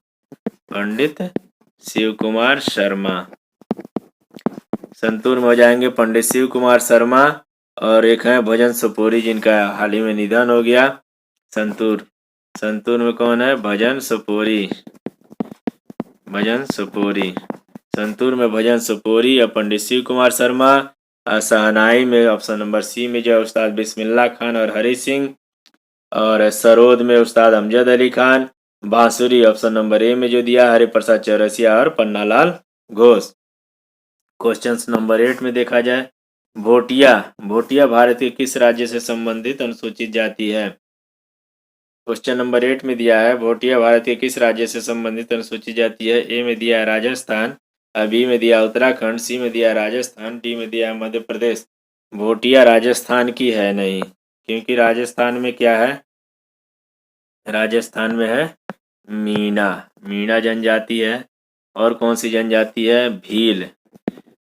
संतूर में हो जाएंगे पंडित शिव कुमार शर्मा। और एक है भजन सोपोरी, जिनका हाल ही में निधन हो गया। संतूर में कौन है? भजन सोपोरी। संतूर में भजन सोपोरी और पंडित शिव कुमार शर्मा। शहनाई में ऑप्शन नंबर सी में जो है उस्ताद बिस्मिल्लाह खान और हरी सिंह। और सरोद में उस्ताद अमजद अली खान। बांसुरी ऑप्शन नंबर ए में जो दिया हरिप्रसाद चौरसिया और पन्नालाल घोष। क्वेश्चन नंबर 8 में देखा जाए, भोटिया भोटिया भारत के किस राज्य से संबंधित अनुसूचित जाति है? क्वेश्चन नंबर 8 में दिया है, भोटिया भारत के किस राज्य से संबंधित अनुसूचित जाति है? ए में दिया है राजस्थान, बी में दिया उत्तराखंड, सी में दिया है राजस्थान, डी में दिया है मध्य प्रदेश। भोटिया राजस्थान की है नहीं, क्योंकि राजस्थान में क्या है? राजस्थान में है मीणा, मीणा जनजाति है। और कौन सी जनजाति है? भील,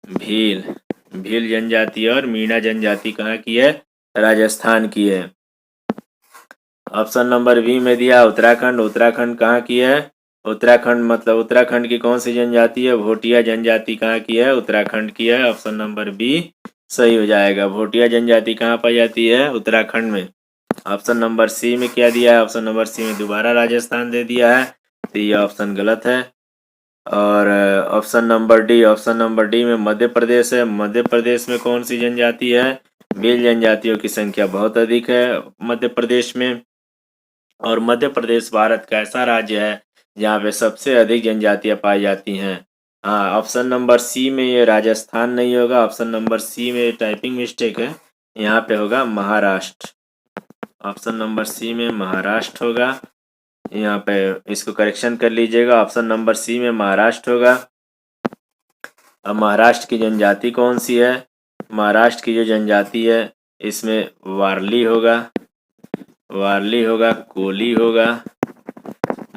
भील भील जनजाति और मीणा जनजाति कहाँ की है? राजस्थान की है। ऑप्शन नंबर बी में दिया उत्तराखंड, उत्तराखंड कहाँ की है? उत्तराखंड मतलब उत्तराखंड की कौन सी जनजाति है? भोटिया जनजाति कहाँ की है? उत्तराखंड की है। ऑप्शन नंबर बी सही हो जाएगा। भोटिया जनजाति कहाँ पाई जाती है? उत्तराखंड में। ऑप्शन नंबर सी में क्या दिया है? ऑप्शन नंबर सी में दोबारा राजस्थान दे दिया है, तो ये ऑप्शन गलत है। और ऑप्शन नंबर डी में मध्य प्रदेश है। मध्य प्रदेश में कौन सी जनजाति है? भील जनजातियों की संख्या बहुत अधिक है मध्य प्रदेश में। और मध्य प्रदेश भारत का ऐसा राज्य है जहाँ पे सबसे अधिक जनजातियां पाई जाती हैं। हाँ, ऑप्शन नंबर सी में ये राजस्थान नहीं होगा, ऑप्शन नंबर सी में टाइपिंग मिस्टेक है, यहाँ पे होगा महाराष्ट्र। ऑप्शन नंबर सी में महाराष्ट्र होगा, यहाँ पे इसको करेक्शन कर लीजिएगा, ऑप्शन नंबर सी में महाराष्ट्र होगा। अब महाराष्ट्र की जनजाति कौन सी है? महाराष्ट्र की जो जनजाति है इसमें वारली होगा, कोली होगा।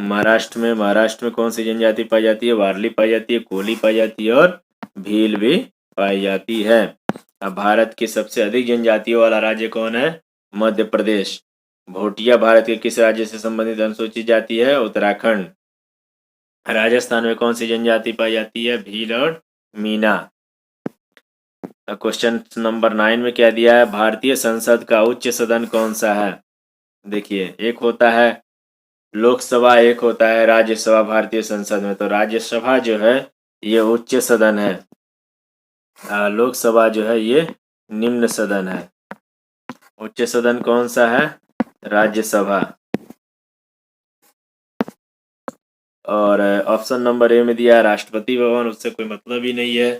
महाराष्ट्र में कौन सी जनजाति पाई जाती है? वारली पाई जाती है, कोली पाई जाती है और भील भी पाई जाती है। अब भारत के सबसे अधिक जनजातियों वाला राज्य कौन है? मध्य प्रदेश। भोटिया भारत के किस राज्य से संबंधित अनुसूचित जाति है? उत्तराखंड। राजस्थान में कौन सी जनजाति पाई जाती है? भील और मीना। क्वेश्चन नंबर 9 में क्या दिया है? भारतीय संसद का उच्च सदन कौन सा है? देखिए, एक होता है लोकसभा, एक होता है राज्यसभा भारतीय संसद में। तो राज्यसभा जो है ये उच्च सदन है, लोकसभा जो है ये निम्न सदन है। उच्च सदन कौन सा है? राज्यसभा। और ऑप्शन नंबर ए में दिया है राष्ट्रपति भवन, उससे कोई मतलब ही नहीं है,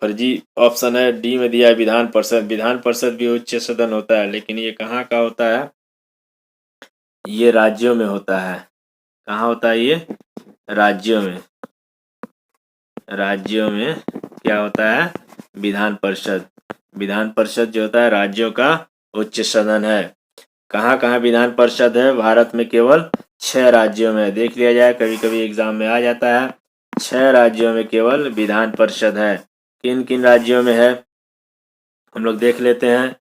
फर्जी ऑप्शन है। डी में दिया है विधान परिषद, विधान परिषद भी उच्च सदन होता है, लेकिन ये कहाँ का होता है? ये राज्यों में होता है। कहाँ होता है ये? राज्यों में। राज्यों में क्या होता है? विधान परिषद। विधान परिषद जो होता है राज्यों का उच्च सदन है। कहाँ कहाँ विधान परिषद है? भारत में केवल 6 राज्यों में। देख लिया जाए, कभी कभी एग्जाम में आ जाता है। 6 राज्यों में केवल विधान परिषद है। किन किन राज्यों में है हम लोग देख लेते हैं।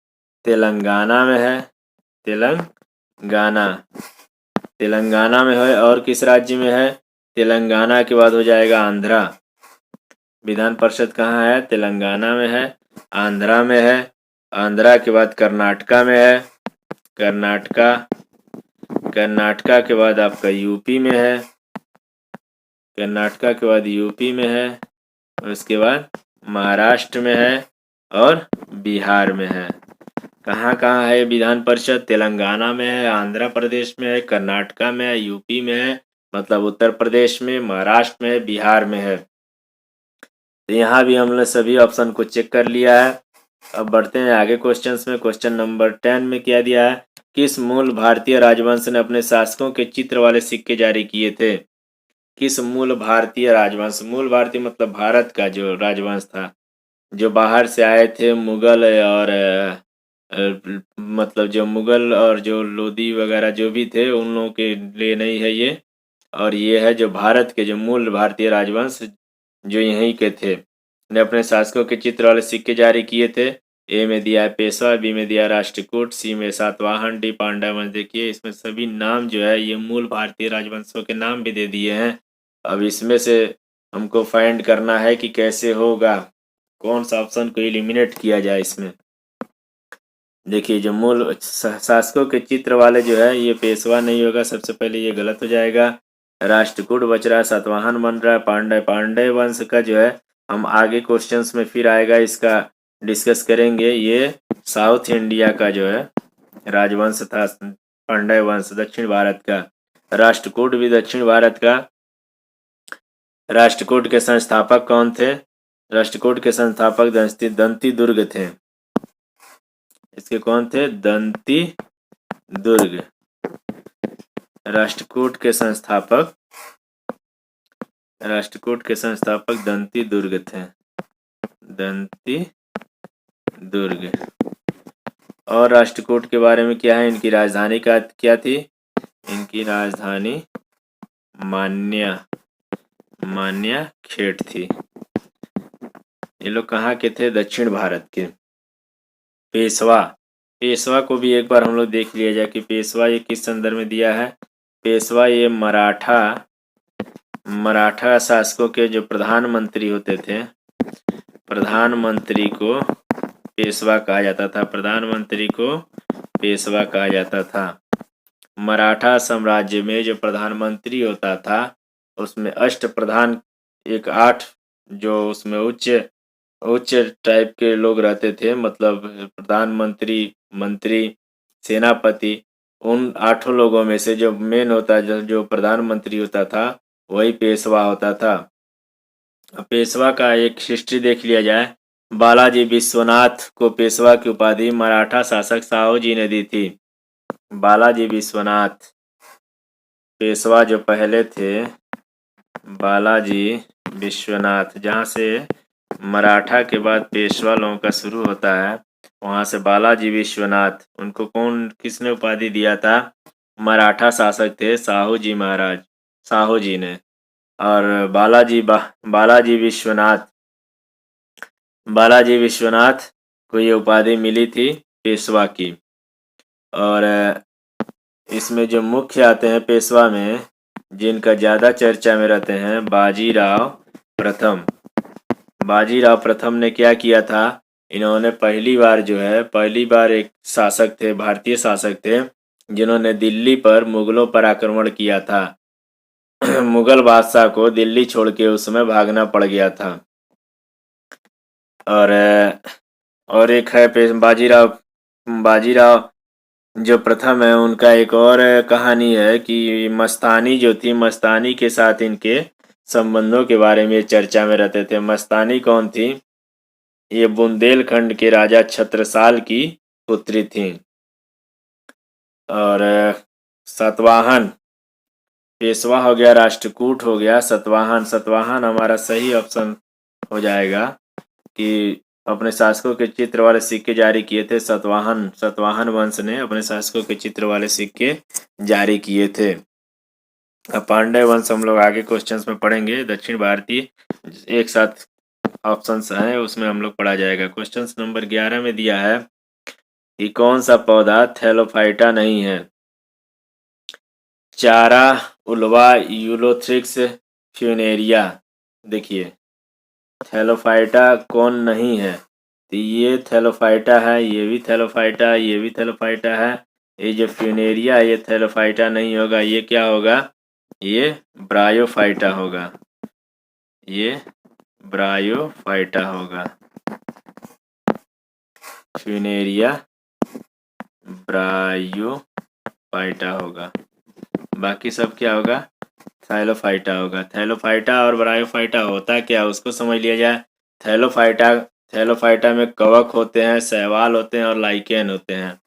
तेलंगाना में है, तेलंगाना में है। और किस राज्य में है? तेलंगाना के बाद हो जाएगा आंध्रा। विधान परिषद कहाँ है? तेलंगाना में है, आंध्रा में है। आंध्रा के बाद कर्नाटका में है, कर्नाटका के बाद आपका यूपी में है, कर्नाटका के बाद यूपी में है। उसके बाद महाराष्ट्र में है और बिहार में है। कहाँ कहाँ है विधान परिषद? तेलंगाना में है, आंध्र प्रदेश में है, कर्नाटका में है, यूपी में है, मतलब उत्तर प्रदेश में, महाराष्ट्र में है, बिहार में है। तो यहाँ भी हमने सभी ऑप्शन को चेक कर लिया है। अब बढ़ते हैं आगे क्वेश्चंस में। क्वेश्चन नंबर 10 में क्या दिया है? किस मूल भारतीय राजवंश ने अपने शासकों के चित्र वाले सिक्के जारी किए थे? किस मूल भारतीय राजवंश, मूल भारतीय मतलब भारत का जो राजवंश था, जो बाहर से आए थे मुगल और मतलब जो मुगल और जो लोधी वगैरह जो भी थे उन लोगों के लिए नहीं है ये। और ये है जो भारत के जो मूल भारतीय राजवंश जो यहीं के थे, ने अपने शासकों के चित्र वाले सिक्के जारी किए थे। ए में दिया है पेशवा, बी में दिया राष्ट्रकूट, सी में सातवाहन, डी पांड्या वंश। देखिए इसमें सभी नाम जो है ये मूल भारतीय राजवंशों के नाम भी दे दिए हैं। अब इसमें से हमको फाइंड करना है कि कैसे होगा, कौन सा ऑप्शन को एलिमिनेट किया जाए इसमें। देखिए जो मूल शासकों के चित्र वाले जो है ये पेशवा नहीं होगा, सबसे पहले ये गलत हो जाएगा। राष्ट्रकूट बच रहा है, सातवाहन बन रहा है, पांडे वंश का जो है हम आगे क्वेश्चंस में फिर आएगा, इसका डिस्कस करेंगे। ये साउथ इंडिया का जो है राजवंश था पांडे वंश, दक्षिण भारत का। राष्ट्रकूट भी दक्षिण भारत का। राष्ट्रकूट के संस्थापक कौन थे? राष्ट्रकूट के संस्थापक दंती दुर्ग थे। इसके कौन थे? दंती दुर्ग। राष्ट्रकूट के संस्थापक दंती दुर्ग थे। दंती दुर्ग। और राष्ट्रकूट के बारे में क्या है? इनकी राजधानी क्या थी? इनकी राजधानी मान्या खेट थी। ये लोग कहाँ के थे? दक्षिण भारत के। पेशवा को भी एक बार हम लोग देख लिया जाए कि पेशवा ये किस संदर्भ में दिया है। पेशवा ये मराठा शासकों के जो प्रधानमंत्री होते थे, प्रधानमंत्री को पेशवा कहा जाता था। प्रधानमंत्री को पेशवा कहा जाता था। मराठा साम्राज्य में जो प्रधानमंत्री होता था उसमें अष्ट प्रधान, 8 जो उसमें उच्च टाइप के लोग रहते थे, मतलब प्रधानमंत्री, मंत्री, सेनापति। उन 8 लोगों में से जो मेन होता, जो प्रधानमंत्री होता था, वही पेशवा होता था। पेशवा का एक हिस्ट्री देख लिया जाए। बालाजी विश्वनाथ को पेशवा की उपाधि मराठा शासक साहू जी ने दी थी। बालाजी विश्वनाथ पेशवा जो पहले थे, बालाजी विश्वनाथ, जहाँ से मराठा के बाद पेशवा लोगों का शुरू होता है, वहाँ से बालाजी विश्वनाथ, उनको किसने उपाधि दिया था? मराठा शासक थे साहू जी ने। और बालाजी विश्वनाथ को ये उपाधि मिली थी पेशवा की। और इसमें जो मुख्य आते हैं पेशवा में, जिनका ज़्यादा चर्चा में रहते हैं, बाजीराव प्रथम ने क्या किया था? इन्होंने पहली बार एक शासक थे, भारतीय शासक थे, जिन्होंने दिल्ली पर मुगलों पर आक्रमण किया था। मुगल बादशाह को दिल्ली छोड़ के उस समय भागना पड़ गया था। और एक है बाजीराव जो प्रथम है, उनका एक और कहानी है कि मस्तानी जो थी, मस्तानी के साथ इनके संबंधों के बारे में चर्चा में रहते थे। मस्तानी कौन थी? ये बुंदेलखंड के राजा छत्रसाल की पुत्री थी। और सतवाहन, पेशवा हो गया, राष्ट्रकूट हो गया, सतवाहन हमारा सही ऑप्शन हो जाएगा कि अपने शासकों के चित्र वाले सिक्के जारी किए थे। सतवाहन वंश ने अपने शासकों के चित्र वाले सिक्के जारी किए थे। अब पांड्य वंश हम लोग आगे क्वेश्चंस में पढ़ेंगे। दक्षिण भारतीय एक साथ ऑप्शंस हैं, उसमें हम लोग पढ़ा जाएगा। क्वेश्चंस नंबर 11 में दिया है कि कौन सा पौधा थैलोफाइटा नहीं है? चारा, उल्वा, यूलोथ्रिक्स, फ्यूनेरिया। देखिए थैलोफाइटा कौन नहीं है? तो ये थैलोफाइटा है, ये भी थैलोफाइटा है, ये भी थैलोफाइटा है। ये जो फ्यूनेरिया, ये थैलोफाइटा नहीं होगा। ये क्या होगा? ये ब्रायोफाइटा होगा। ये ब्रायोफाइटा होगा। फ्यूनेरिया ब्रायोफाइटा होगा। बाकी सब क्या होगा? थैलोफाइटा होगा। थैलोफाइटा और ब्रायोफाइटा होता क्या, उसको समझ लिया जाए। थैलोफाइटा में कवक होते हैं, शैवाल होते हैं और लाइकेन होते हैं।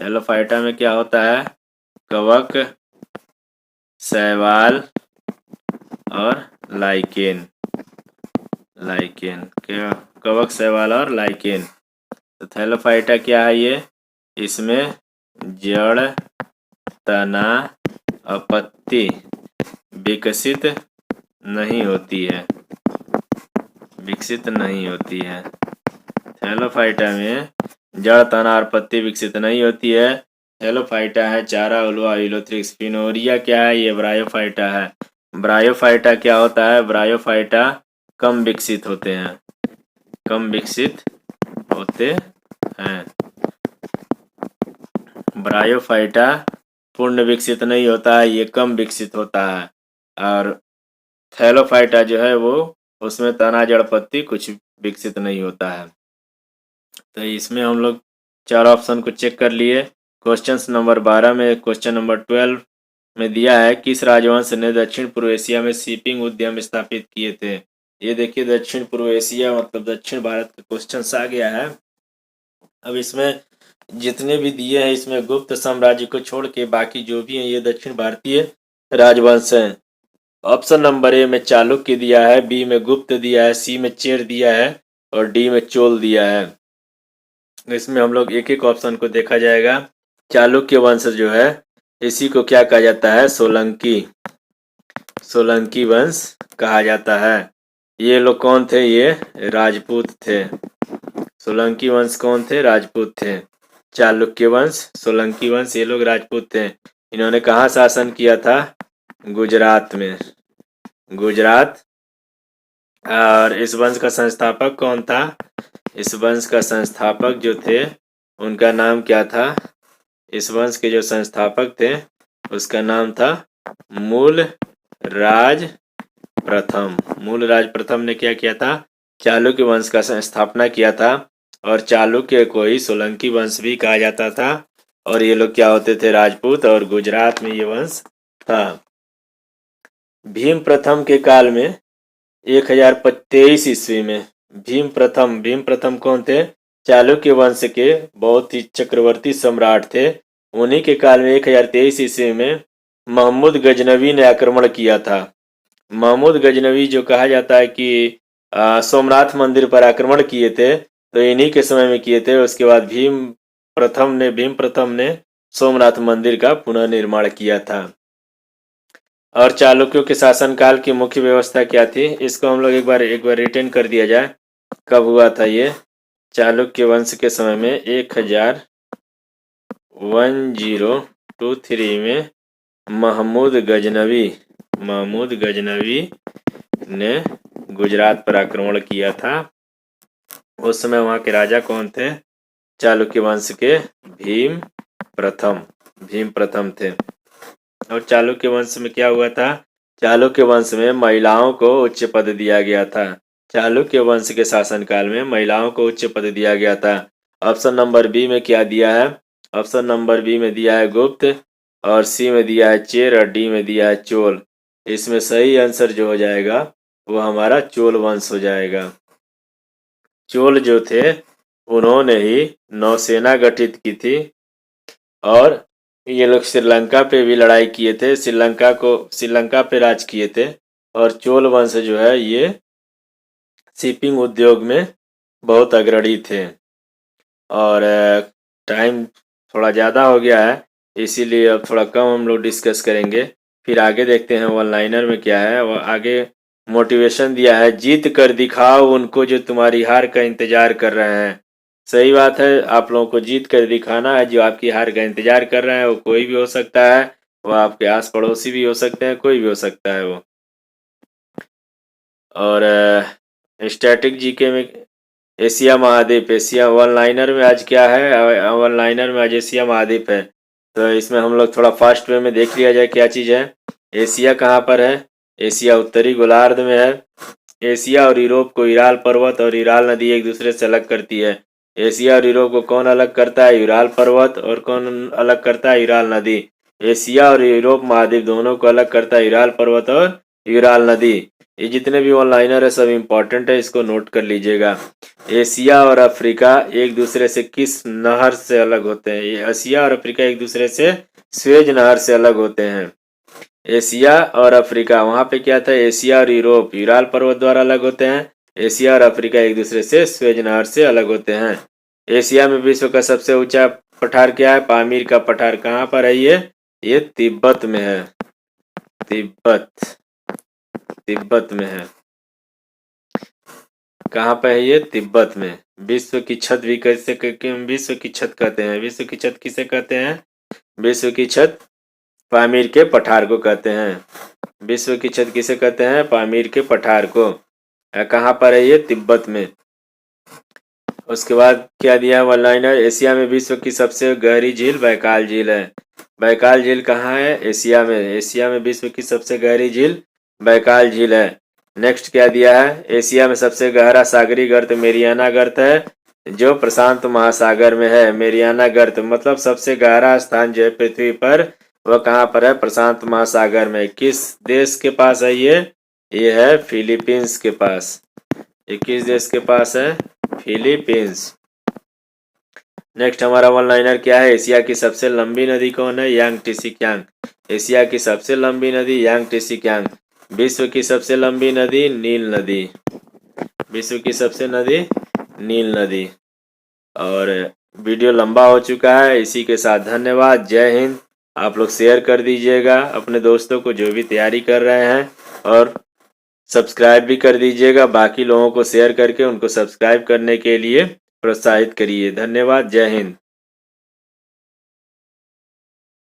थैलोफाइटा में क्या होता है? कवक, शैवाल और लाइकेन। कवक, शैवाल और लाइकेन। तो थैलोफाइटा क्या है? ये इसमें जड़, तना और पत्ती विकसित नहीं होती है। थैलोफाइटा में जड़, तना और पत्ती विकसित नहीं होती है। थैलोफाइटा है चारा, उल्वा, यूलोथ्रिक्स। फिनोरिया क्या है? ये ब्रायोफाइटा है। ब्रायोफाइटा क्या होता है? ब्रायोफाइटा कम विकसित होते हैं। ब्रायोफाइटा पूर्ण विकसित नहीं होता है, ये कम विकसित होता है। और थैलोफाइटा जो है वो, उसमें तना, जड़, पत्ती कुछ विकसित नहीं होता है। तो इसमें हम लोग 4 ऑप्शन को चेक कर लिए। क्वेश्चन नंबर 12 में, क्वेश्चन नंबर 12 में दिया है किस राजवंश ने दक्षिण पूर्व एशिया में शिपिंग उद्यम स्थापित किए थे? ये देखिए दक्षिण पूर्व एशिया मतलब दक्षिण भारत का क्वेश्चन आ गया है। अब इसमें जितने भी दिए हैं इसमें गुप्त साम्राज्य को छोड़ के बाकी जो भी हैं ये दक्षिण भारतीय राजवंश हैं। ऑप्शन नंबर ए में चालुक्य दिया है, बी में गुप्त दिया है, सी में चेर दिया है और डी में चोल दिया है। इसमें हम लोग एक एक ऑप्शन को देखा जाएगा। चालुक्य वंश जो है इसी को क्या कहा जाता है? सोलंकी वंश कहा जाता है। ये लोग कौन थे? ये राजपूत थे। सोलंकी वंश कौन थे? राजपूत थे। चालुक्य वंश, सोलंकी वंश ये लोग राजपूत थे। इन्होंने कहाँ शासन किया था? गुजरात में। गुजरात। और इस वंश का संस्थापक कौन था? इस वंश का संस्थापक जो थे उनका नाम क्या था? इस वंश के जो संस्थापक थे उसका नाम था मूलराज प्रथम। मूलराज प्रथम ने क्या किया था? चालुक्य वंश का स्थापना किया था। और चालुक्य को ही सोलंकी वंश भी कहा जाता था। और ये लोग क्या होते थे? राजपूत। और गुजरात में ये वंश था। भीम प्रथम के काल में 1023 ईस्वी में भीम प्रथम कौन थे? चालुक्य वंश के बहुत ही चक्रवर्ती सम्राट थे। उन्हीं के काल में 1023 ईस्वी में महमूद गजनवी ने आक्रमण किया था। महमूद गजनवी जो कहा जाता है कि सोमनाथ मंदिर पर आक्रमण किए थे, तो इन्हीं के समय में किए थे। उसके बाद भीम प्रथम ने सोमनाथ मंदिर का पुनर्निर्माण किया था। और चालुक्यों के शासनकाल की मुख्य व्यवस्था क्या थी? इसको हम लोग एक बार रिटेन कर दिया जाए। कब हुआ था ये? चालुक्य वंश के समय में 1023 में महमूद गजनवी ने गुजरात पर आक्रमण किया था। उस समय वहां के राजा कौन थे? चालुक्य वंश के भीम प्रथम थे। और चालुक्य वंश में क्या हुआ था? चालुक्य वंश में महिलाओं को उच्च पद दिया गया था। चालुक्य वंश के शासनकाल में महिलाओं को उच्च पद दिया गया था। ऑप्शन नंबर बी में क्या दिया है? ऑप्शन नंबर बी में दिया है गुप्त, और सी में दिया है चेर और डी में दिया है चोल। इसमें सही आंसर जो हो जाएगा वो हमारा चोल वंश हो जाएगा। चोल जो थे उन्होंने ही नौसेना गठित की थी। और ये लोग श्रीलंका पे भी लड़ाई किए थे। श्रीलंका पे राज किए थे। और चोल वंश जो है ये शिपिंग उद्योग में बहुत अग्रणी थे। और टाइम थोड़ा ज़्यादा हो गया है, इसीलिए अब थोड़ा कम हम लोग डिस्कस करेंगे। फिर आगे देखते हैं वन लाइनर में क्या है। वो आगे मोटिवेशन दिया है, जीत कर दिखाओ उनको जो तुम्हारी हार का इंतजार कर रहे हैं। सही बात है, आप लोगों को जीत कर दिखाना है। जो आपकी हार का इंतजार कर रहे हैं वो कोई भी हो सकता है, वो आपके आस पड़ोसी भी हो सकते हैं, कोई भी हो सकता है वो। और स्टैटिक जीके में एशिया महाद्वीप, एशिया वन लाइनर में आज क्या है? वन लाइनर में आज एशिया महाद्वीप है। तो इसमें हम लोग थोड़ा फास्ट वे में देख लिया जाए क्या चीज़ है। एशिया कहाँ पर है? एशिया उत्तरी गोलार्ध में है। एशिया और यूरोप को यूराल पर्वत और यूराल नदी एक दूसरे से अलग करती है। एशिया और यूरोप को कौन अलग करता है? यूराल पर्वत। और कौन अलग करता है? यूराल नदी। एशिया और यूरोप महाद्वीप दोनों को अलग करता है यूराल पर्वत और यूराल नदी। ये जितने भी वन लाइनर है सब इम्पोर्टेंट है, इसको नोट कर लीजिएगा। एशिया और अफ्रीका एक दूसरे से किस नहर से अलग होते हैं? ये एशिया और अफ्रीका एक दूसरे से स्वेज नहर से अलग होते हैं। एशिया और अफ्रीका, वहां पे क्या था? एशिया और यूरोप यूराल पर्वत द्वारा अलग होते हैं। एशिया और अफ्रीका एक दूसरे से स्वेज नहर से अलग होते हैं। एशिया में विश्व का सबसे ऊंचा पठार क्या है? पामीर का पठार कहाँ पर है? ये तिब्बत में है। तिब्बत में है। कहाँ पे है ये? तिब्बत में। विश्व की छत भी विश्व की छत कहते हैं। विश्व की छत किसे कहते हैं? विश्व की छत पामीर के पठार को कहते हैं। विश्व की छत किसे कहते हैं? पामीर के पठार को। कहाँ पर है ये? तिब्बत में। उसके बाद क्या दिया वन लाइनर? एशिया में विश्व की सबसे गहरी झील बैकाल झील है। बैकाल झील कहाँ है? एशिया में। एशिया में विश्व की सबसे गहरी झील बैकाल झील है। नेक्स्ट क्या दिया है? एशिया में सबसे गहरा सागरी गर्त मेरियाना गर्त है, जो प्रशांत महासागर में है। मेरियाना गर्त मतलब सबसे गहरा स्थान जो है पृथ्वी पर, वह कहाँ पर है? प्रशांत महासागर में। किस देश के पास है ये? ये है फिलीपींस के पास। ये किस देश के पास है? फिलीपींस। नेक्स्ट हमारा वन लाइनर क्या है? एशिया की सबसे लंबी नदी कौन है? यांगटीसी क्यांग। एशिया की सबसे लंबी नदी यांगटीसी क्यांग। विश्व की सबसे लंबी नदी नील नदी। विश्व की सबसे नदी नील नदी। और वीडियो लंबा हो चुका है, इसी के साथ धन्यवाद। जय हिंद। आप लोग शेयर कर दीजिएगा अपने दोस्तों को जो भी तैयारी कर रहे हैं, और सब्सक्राइब भी कर दीजिएगा। बाकी लोगों को शेयर करके उनको सब्सक्राइब करने के लिए प्रोत्साहित करिए। धन्यवाद। जय हिंद।